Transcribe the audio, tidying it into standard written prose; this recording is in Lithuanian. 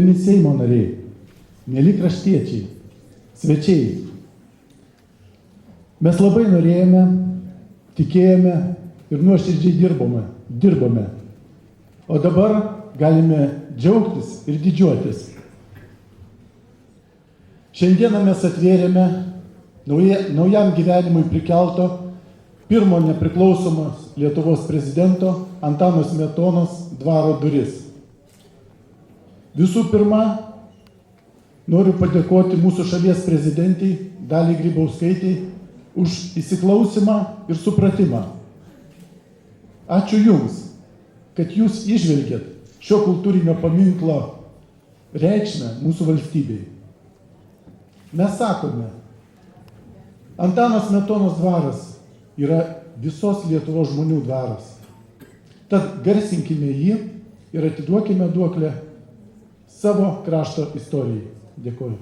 Seimo nariai, mėly kraštiečiai, svečiai, mes labai norėjome, tikėjome ir nuoširdžiai dirbome, o dabar galime džiaugtis ir didžiuotis. Šiandieną mes atvėrėme naujam gyvenimui prikelto pirmo nepriklausomos Lietuvos prezidento Antano Smetonos dvaro duris. Visų pirma, noriu padėkoti mūsų šalies prezidentei Daliai Grybauskaitei už įsiklausimą ir supratimą. Ačiū Jums, kad Jūs įžvelgėt šio kultūrinio paminklo reikšmę mūsų valstybei. Mes sakome, Antano Smetonos dvaras yra visos Lietuvos žmonių dvaras. Tad garsinkime jį ir atiduokime duoklę savo krašto istorijai. Dėkuoju.